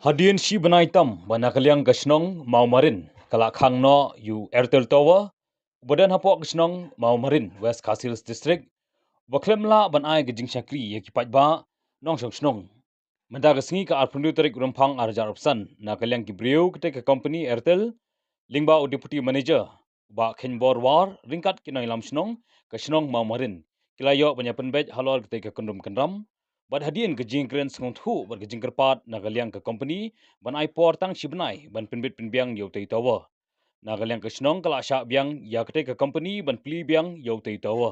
Hadian si benai tam banakaliang gasnong mau marin kala khang no yu Airtel Tower badan hapok gasnong mau marin West Castles District baklem la banai gajing syakri yakipaj ba nong shong snong menda gasngi ka arpundu tarik rumpang arjar opsan nakaliang kibriu kete ka company Airtel lingba u deputy manager ba khenbor war ringkat kinoi lam snong gasnong mau marin kilayo banyapan bej halor kete ka kundum kendram bad hadian gajing kren sngong thu bad gajing kerpat nakaliang ka company ban ai por tang shibnai ban pinbit pinbiang yo tei tawa nakaliang ka snong kala sha biang ya kete ka company ban pli biang yo tei tawa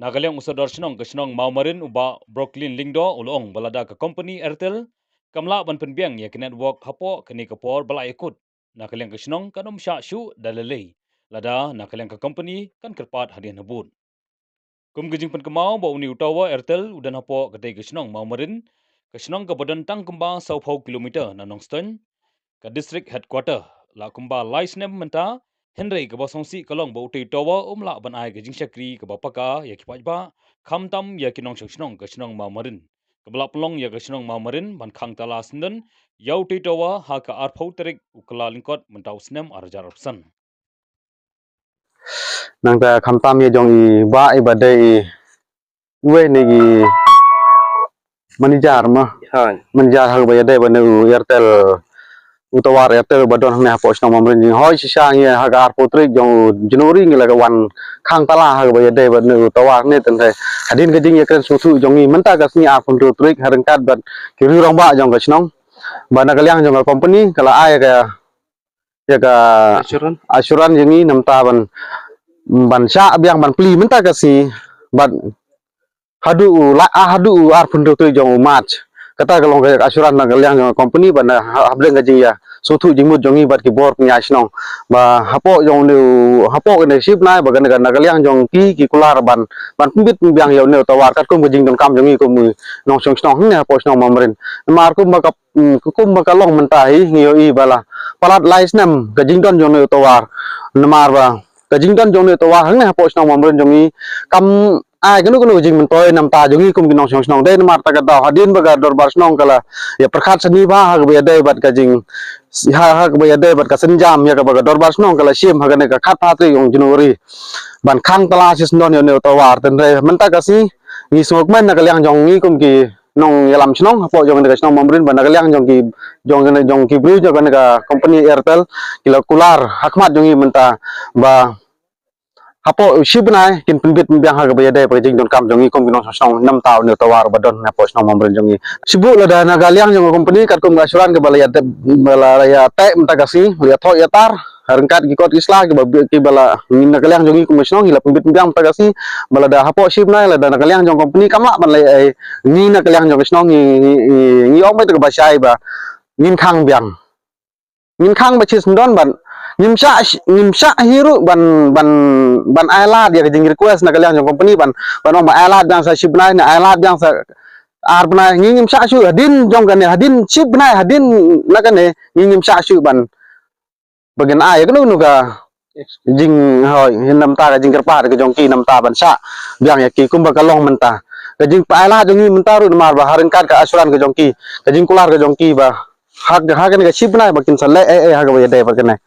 nakaliang usador snong ka snong mau marin uba Brooklyn Lingdo ulong balada ka company Airtel kamla ban pinbiang ya ka network hapo kini ka por bala ikut nakaliang ka snong kanom sha shu dalale lada nakaliang ka company kan kerpat hadian habut kum gajing pen kemau ba uni utawa Airtel udan hapo kedai kesnong mau marin kesnong ke badan tang kemba 100 kilometer nanong stone ke district headquarter la kumba license menta Henry ke basongsi kalong ba utai utawa umla ban ai gajing syakri ke bapaka ya kipaj ba kham tam ya kinong kesnong mau marin ke belak pelong ya kesnong mau marin ban khang tala senden ya utai utawa ha ka arphau terik ukala lingkot mentau snem arjar opsan nang ta kham tam ye jong i ba i badai we ni gi manager ma manager ha ba ya dai ba nu Airtel utawar Airtel badon ne ha post na mamrin hoi si sang ye ha gar potrik jong January ngi la wan khang tala ha ba ya dai ba nu utawar ne tan thai hadin ga ding ye kan su thu jong i menta ga sni a pun trik ha rang kat bat ki ri rong ba jong ga snong ba na ga liang jong company kala ai ga ya ga asuran jong i nam ta ban sha biang ban pli menta ka si ban hadu la hadu ar pun tu jong match kata kalau ke asuran na liang company ban hableng ga jing ya so thu jing mut jong i bat ki bor nya snong ba hapo jong nu hapo ne ship nai ba ga na liang jong ki kular ban pit biang yo ne tawar kat kum jing dong kam jong i kum nong song snong ne hapo snong mamrin mar kum ba kum ba ka long menta hi ngio i bala palat lais nam ga jing don jong ne tawar namar ba cái chính đơn trong này tôi hứng này bộ song mầm trongนี้cầm ai cái nó chính mình tôi nằm ta trongนี้cùng cái nòng song đây mà ta cái tàu hadin baga dorbar song kala ya perkat seni ba ha cái đây bật cái chính ha cái đây bật cái senjam ya cái baga dorbar song kala sim ha cái khat hat yung January ban khang tala sis non yo ne tawar ten re menta ka si ni sok men na kalyang jong ni kum ki nong yalam snong ha po jong ne snong mamrin ban kalyang jong ki bru jong ka company Airtel kila kular hakmat jong i menta ba hapo shibnai kin pinbit biang ha ga bayade pa jing don kam jongi kom ginong song nam taw ne tawar badon na pos nong mamren jongi sibu la da na galiang jong company kat kom asuran ke balaya te mta gasi ya tho ya tar harengkat gi kot isla ki bala na galiang jongi kom song hila pinbit biang mta gasi bala da hapo shibnai la da na galiang jong company kamla ban lai ni na galiang jong song ni ong mai to ba sai ba nin khang biang nin khang ba chis don ban nimsa hiru ban ailat dia kejing request na kalian jong company ban om ailat yang sa shibnai na ailat yang sa arbna nimsa shu hadin jong kan hadin shibnai hadin na kan nimsa shu ban bagian ai kan nu ka jing hoi nam ta ka jing kerpa ka jong ki nam ta ban sa biang ya ki kum ba kalong menta ka jing pa ailat jong menta ru mar ba harengkat ka asuran ka jong ki ka jing kular ka jong ki ba hak kan ka shibnai bakin sale ha ga ya dai ba kan